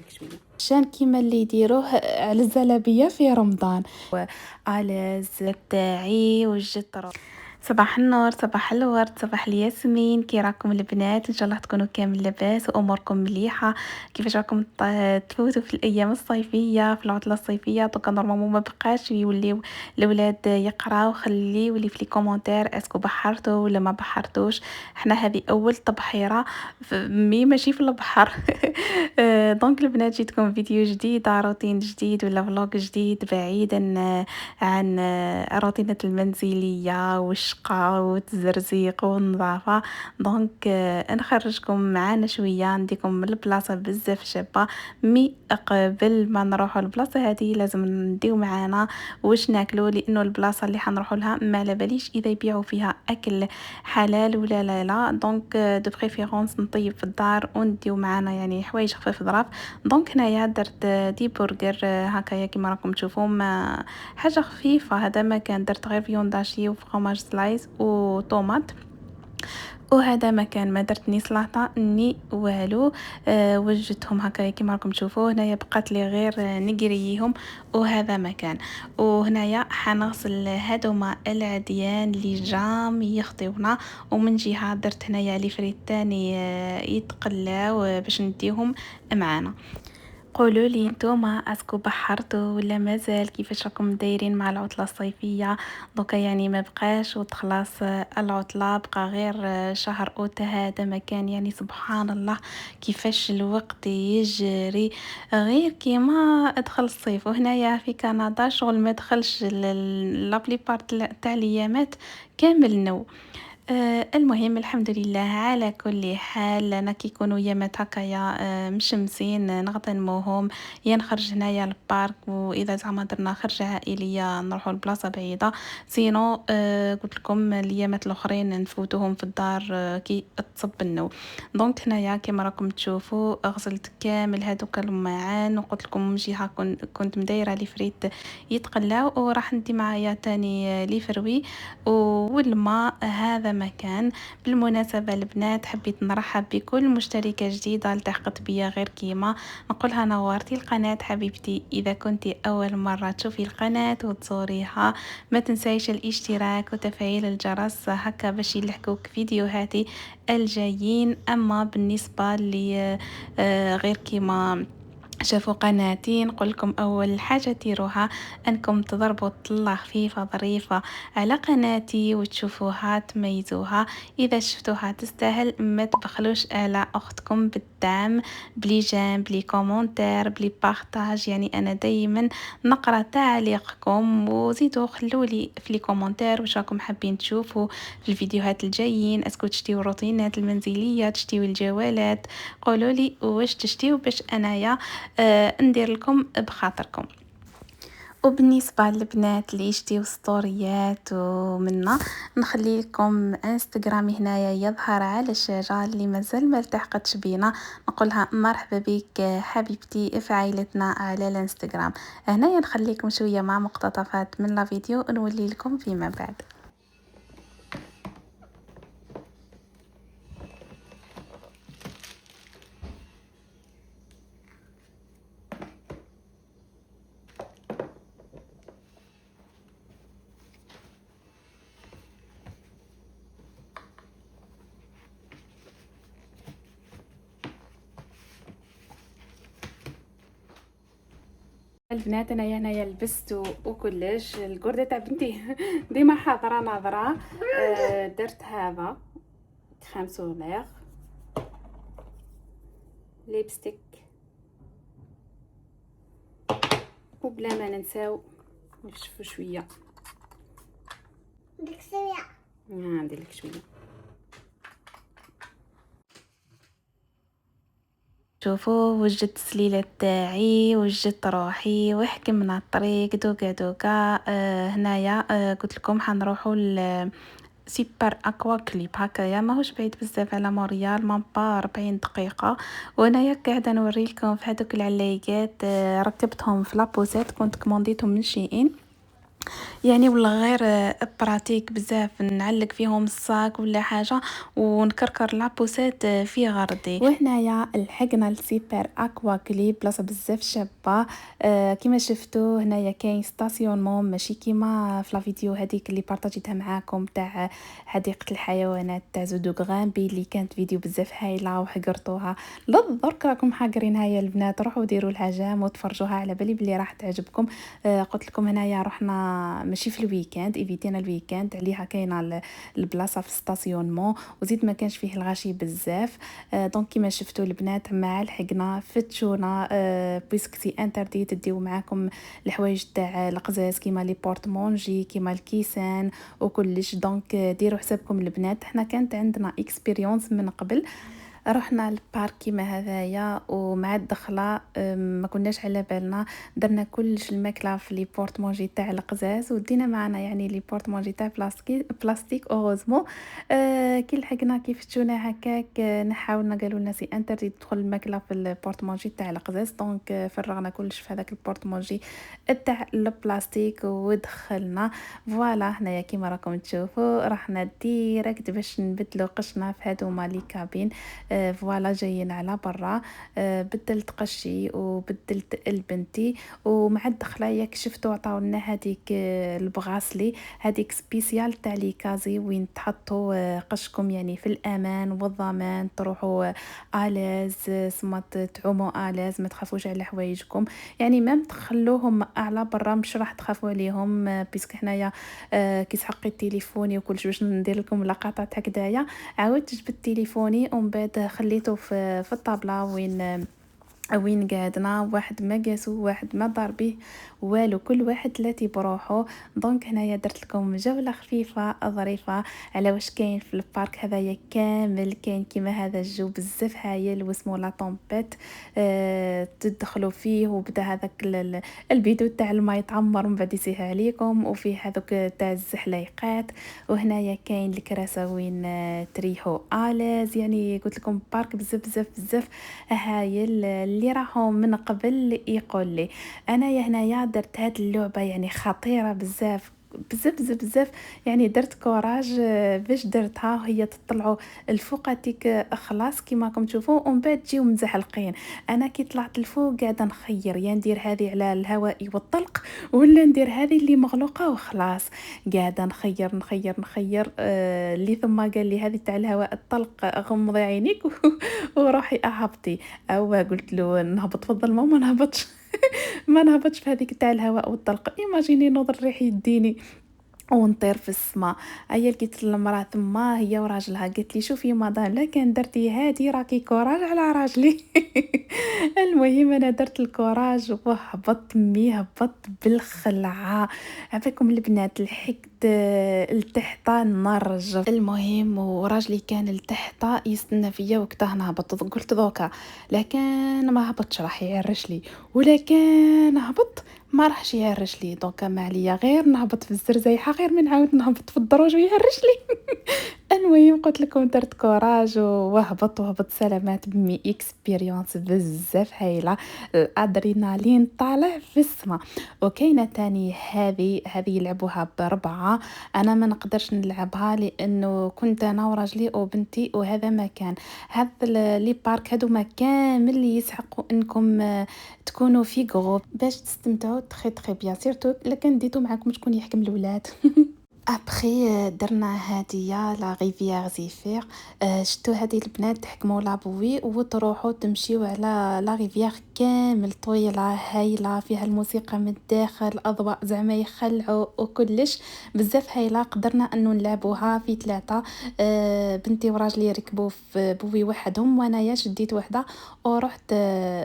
لك شويه عشان كيما اللي يديروه على الزلابيه في رمضان. على تاعي وجدت صباح النور، صباح الورد، صباح الياسمين. كي راكم البنات؟ ان شاء الله تكونوا كامل لاباس واموركم مليحه. كيفاش راكم تفوتوا في الايام الصيفيه، في العطله الصيفيه؟ دوكا نورمالمون ما بقاش يوليو الاولاد يقراو. خليو لي في لي كومونتير اسكو بحرتوا ولا ما بحرتوش. حنا هذه اول تبحيره مي ماشي في البحر. دونك البنات جيتكم فيديو جديد، روتين جديد ولا فلوق جديد بعيدا عن روتينة المنزلية والشقة والتزرزيق والنظافة. دونك نخرجكم معانا شوية، نديكم البلاصة بزاف شابة. مي قبل ما نروحوا البلاصة هذه لازم نديو معانا واش ناكلو، لانه البلاصة اللي حنروحوا لها ما على باليش اذا يبيعوا فيها اكل حلال ولا لا. دونك دو بريفيرونس نطيب في الدار ونديو معانا يعني حوايج خفيف ظراف. دونك هنايا درت دي برجر هكايا كيما راكم تشوفوا، ما حاجه خفيفه. هذا ما كان درت غير فيونداشي وفرomاج سلايس وطوماط. وهذا مكان ما درت ني سلطه ني والو. وجدتهم هكا كيما راكم تشوفوا. هنايا بقات لي غير نقريهم. وهذا مكان. وهنايا حنغسل هادوما العديان اللي جام يخطيونا. ومن جهه درت هنايا لي فريت تاني يتقلاو باش نديهم معانا. قولوا لي نتوما اسكو بحرتوا ولا مازال؟ كيفاش راكم دايرين مع العطله الصيفيه؟ دوكا يعني ما بقاش وتخلص العطله، بقى غير شهر اوت. هذا مكان يعني سبحان الله كيفاش الوقت يجري، غير كيما ادخل الصيف. وهنايا في كندا شغل ما دخلش لابلي بارت تاع الايامات كامل نو. المهم الحمد لله على كل حال. انا كيكونوا يامات هكايا مشمسين نغتنموهم، يا نخرج هنايا البارك، واذا زعما درنا خرجه عائليه نروحوا لبلاصه بعيده. سينو قلت لكم الايامات الاخرين نفوتوهم في الدار كي تصب النو. دونك هنايا كما راكم تشوفوا غسلت كامل هذوك الماعن، وقلت لكم من جهه كنت مدايره لي فريت يتقلاو، وراح ندي معايا تاني لي فروي والماء. هذا مكان. بالمناسبة البنات حبيت نرحب بكل مشتركة جديدة التحقت بيا، غير كيما نقولها نورتي القناة حبيبتي. إذا كنتي أول مرة تشوفي القناة وتزوريها ما تنسيش الاشتراك وتفعيل الجرس هكا باش يلحقوك فيديوهاتي الجايين. أما بالنسبة لي غير كيما شافوا قناتي نقول لكم اول حاجه ديروها انكم تضربوا طله خفيفه ظريفه على قناتي وتشوفوها تميزوها. اذا شفتوها تستاهل ما تبخلوش على اختكم بالدعم، بلي جيم بلي كومونتير بلي بارطاج. يعني انا دائما نقرا تعليقكم، وزيدوا خلولي في لي كومونتير واش راكم حابين تشوفوا في الفيديوهات الجايين. اسكو تشتيو الروتينات المنزليه، تشتيو الجوالات؟ قولوا لي واش تشتيو باش انايا ندير لكم بخاطركم. وبالنسبه للبنات اللي يشتيو ستوريات ومنا نخلي لكم انستغرامي هنايا يظهر على الشاشه. اللي مازال ما التحقتش بينا نقولها مرحبا بك حبيبتي في عائلتنا على الانستغرام. هنايا نخليكم شويه مع مقتطفات من لا فيديو ونولي لكم فيما بعد. البنات انا هنايا لبست وكلش. القرده تاع بنتي ديما حاضره ناظره. درت هذا كريم سولير ليبستيك، وبلا ما ننساو نشفوا شويه. ديك شويه ندير لك شويه. شوفوا وجدت السليله تاعي، وجدت روحي وحكمنا الطريق دوكا دوكا. هنايا قلت لكم حنروحوا سيبر اكوا كليب هكايا ماهوش بعيد بزاف على مونريال، مامبا 40 دقيقه. وانايا قاعده نوريلكم في هذوك العلايقات ركبتهم في لابوزيت، كنت كومونديتهم من شيئين. يعني ولا غير براتيك بزاف نعلق فيهم الصاك ولا حاجة ونكركر لابوسات في غردي. وهنايا لحقنا السيبر اكوا كليب بلاصه بزاف شابه. كما شفتوا هنايا كاين ستاسيونمون ماشي كيما في لا فيديو هذيك اللي بارطاجيتها معاكم تاع حديقه الحيوانات تاع زودو غامبي اللي كانت فيديو بزاف هايله وحقرتوها. درك راكم حاقرينها يا البنات، روحوا ديروا لها جام وتفرجوها، على بالي بلي راح تعجبكم. قلت لكم هنايا رحنا ماشي في الويكاند، ايفيتينا الويكاند عليها كاينه البلاصه في ستاسيونمون، وزيد ما كانش فيه الغاشي بزاف. دونك كيما شفتوا البنات مع لحقنا فتشونا بويسك سي انتردي تديو معاكم الحوايج تاع القزاز كيما لي بورتمونجي كيما الكيسان وكلش. دونك ديروا حسابكم البنات، حنا كانت عندنا اكسبيريونس من قبل. رحنا البارك كيما هذايا ومع الدخله ما كناش على بالنا، درنا كلش الماكله في لي بورتمونجي تاع القزاز ودينا معنا يعني لي بورتمونجي تاع بلاستيك اوغوزمون. كي لحقنا كيف تشونا هكاك نحاولنا قالوا لنا سي انتردي تدخل الماكله في البورتمونجي تاع القزاز. دونك فرغنا كلش في هذاك البورتمونجي تاع البلاستيك ودخلنا. فوالا هنايا كيما راكم تشوفوا رحنا ديريكت باش نبدلو قشنا في هذوما لي كابين. فوالا جايين على برا. بدلت قشي وبدلت البنتي، ومع الدخله ياك شفتوا عطاولنا هذيك البغاسلي هذيك سبيسيال تاع لي كازي وين تحطوا قشكم يعني في الامان والضمان، تروحوا الاز سما تعوموا الاز، ما تخافوش على حوايجكم يعني ما تخلوهم على برا، مش راح تخافوا عليهم. بيسك حنايا كي سحقي تليفوني وكلش باش ندير لكم لقطات هكذايا، عاودت جبت تليفوني ومن بعد خليته في الطابله وين قعدنا، واحد ما قاسو واحد ما ضار به والو، كل واحد لاتي بروحو. دونك هنايا درت لكم جوله خفيفه ظريفه على واش كاين في البارك هذايا كامل. كاين كيما هذا الجو بزاف هايل واسمو لا طومبيت. تدخلوا فيه وبدا هذاك البيدو تاع الماء يتعمر من بعد يسيح عليكم، وفيه هذوك تاع الزحليقات. وهنايا كاين الكراسه وين تريحوا الاز. يعني قلت لكم بارك بزاف بزاف بزاف هايل. اللي راحوا من قبل يقول لي انا يا هنايا درت هاد اللعبه يعني خطيره بزاف بزاف بزاف بزاف. يعني درت كوراج باش درتها، هي تطلعوا الفوق هذيك خلاص كيما راكم تشوفوا ومن بعد تجيو مزحلقين. انا كي طلعت الفوق قاعده نخير يا ندير هذه على الهواء والطلق ولا ندير هذه اللي مغلوقه وخلاص. قاعده نخير نخير نخير. اللي ثم قال لي هذه تاع الهواء الطلق غمضي عينيك وروحي اهبطي. او قلت له نهبط في الظلمه وما نهبطش ما نهبطش في هذيك تاع الهواء والطلق. ايماجيني نوض الريح يديني ونطير في السماء. هيا لقيت المراه ثم هي وراجلها قالت لي شوفي مدام لا كان درتي هادي راكي كوراج على راجلي المهم انا درت الكوراج وهبطت هبطت بالخلعه. عافاكم البنات لحقت لتحت نرجف. المهم وراجلي كان لتحت يستنى فيا وقتها نهبط. قلت دوكا لكن ما هبطش راح يعرش لي، ولا كان هبط ما راحش يهرش لي. دوكا ما عليا غير نهبط في الزرزيحه غير من عاود نهبط في الدروج ويهرش لي المهم قلت لكم درت كوراج وهبط سلامات بمي اكسبيريونس بزاف هايله. الادرينالين طالع في السما. وكاينه تاني هذه يلعبوها بربعه، انا ما نقدرش نلعبها لانه كنت انا وراجلي وبنتي وهذا ما كان. هذا لي بارك هادو ما كامل يسحقوا انكم تكونوا في جروب باش تستمتعوا تخي بيان سيرتو لكن ديتو معاكم شكون يحكم الاولاد ابخي درنا هاديه لا ريفيير زيفير. شتو هادي البنات تحكموا لابوي وتروحوا تمشيو على لا ريفيير كامل طويله هايله فيها الموسيقى من الداخل الاضواء زعما يخلعوا وكلش بزاف هايله. قدرنا انه نلعبوها في ثلاثه. بنتي وراجلي ركبوا في بوي وحدهم وانايا شديت وحده ورحت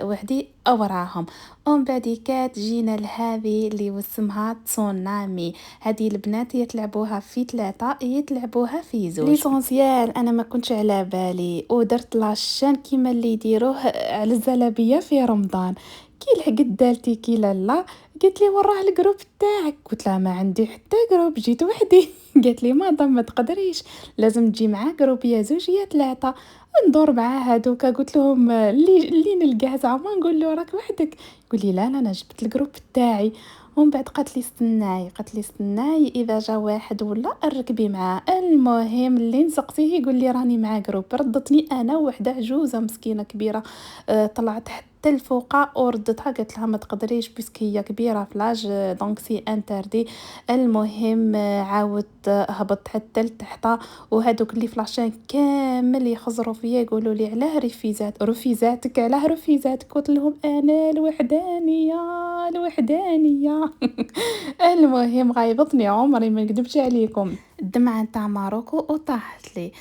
وحدي وراهم. ومن بعد كات جينا لهذه اللي واسمها تسونامي. هذه البنات يتلعبوها في ثلاثه يتلعبوها في زوج. ليسونسيال انا ما كنتش على بالي ودرت لاشين كيما اللي يديروه على الزلابيه في رمضان. كي لحقت دالتي كي لالا قالت لي وراه الجروب تاعك، قلت لها ما عندي حتى جروب جيت وحدي قالت لي ما تقدريش لازم تجي معاه جروب يا زوج يا ثلاثه. ندور مع هادوكا قلت لهم اللي نلقاه زعما نقول له راك وحدك، يقول لي لا انا جبت الجروب تاعي. ومن بعد قالت لي استناي اذا جا واحد ولا ركبي معاه. المهم اللي نسقسيه يقول لي راني مع جروب. ردتني انا وحده عجوزه مسكينه كبيره، طلعت حتى الفوقه وردتها قالت لها ما تقدريش باسكو هي كبيره فلاج، دونك سي انتردي. المهم عاود هبط حتى لتحت، وهادوك اللي فلاشين كامل يخزروا فيا يقولوا لي علاه رفيزاتك علاه رفيزاتك. قلت لهم انا الوحدانيه الوحدانيه. المهم غايبطني عمري ما نكذبش عليكم. الدمعه نتاع ماروكو وطاحت لي.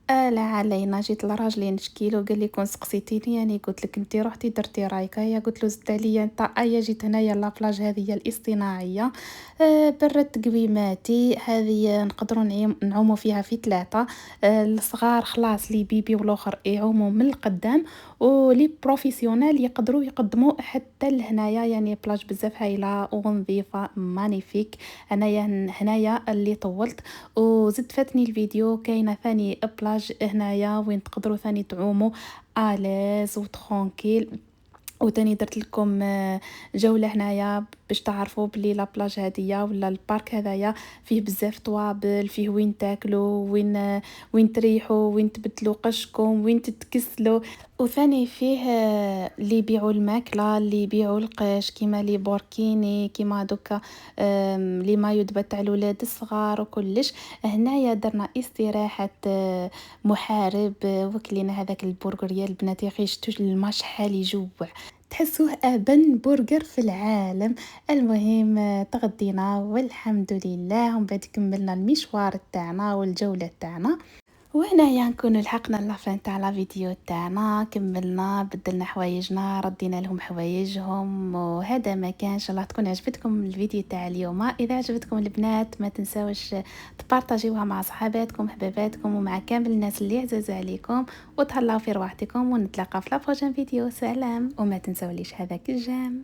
لا علينا جيت لراجلي نشكي له قال لي كون سقسيتيني يعني قلت لك انت رحتي درتي رايك. هيا قلت له زدت عليا انت ايا جيت هنايا لابلاج هذه الاصطناعيه، بردت قويماتي هذه نقدروا نعوموا فيها في ثلاثه، الصغار خلاص لي بيبي والاخر يعوموا من القدام، ولي بروفيسيونيل يقدروا يقدموا حتى لهنايا. يعني بلاج بزاف هايله ونظيفه مانيفيك. انايا هنايا اللي طولت وزدت فاتني الفيديو كاينه ثاني بلاج هنايا وين تقدروا ثاني تعوموا اليز وترونكيل. وتاني درت لكم جوله هنايا باش تعرفوا بلي لا بلاج هادية ولا البارك هذايا فيه بزاف طوابل، فيه وين تاكلوا، وين تريحوا، وين تبدلوا قشكم، وين تتكسلوا. وثاني فيه اللي يبيعوا الماكله، اللي يبيعوا القش كيما لي بوركيني كيما دوكا لي مايو دبا تاع الولاد الصغار وكلش. هنايا درنا استراحه محارب، وكلينا هذاك البرجر يا البنات يا اخي شتو الماء شحال يجوع، تحسوه ابن برجر في العالم. المهم تغدينا والحمد لله، ومن بعد كملنا المشوار تاعنا والجوله تاعنا. وهنايا نكون لحقنا لافان تاع لا فيديو تاعنا، كملنا بدلنا حوايجنا ردينا لهم حوايجهم. وهذا ما كان. ان شاء الله تكون عجبتكم الفيديو تاع اليوم. اذا عجبتكم البنات ما تنساوش تبارطاجيوها مع صحاباتكم حباباتكم ومع كامل الناس اللي عزاز عليكم، وتهلاو في رواحتكم، ونتلاقى في لا بروجين فيديو. سلام، وما تنساوليش هذاك الجام.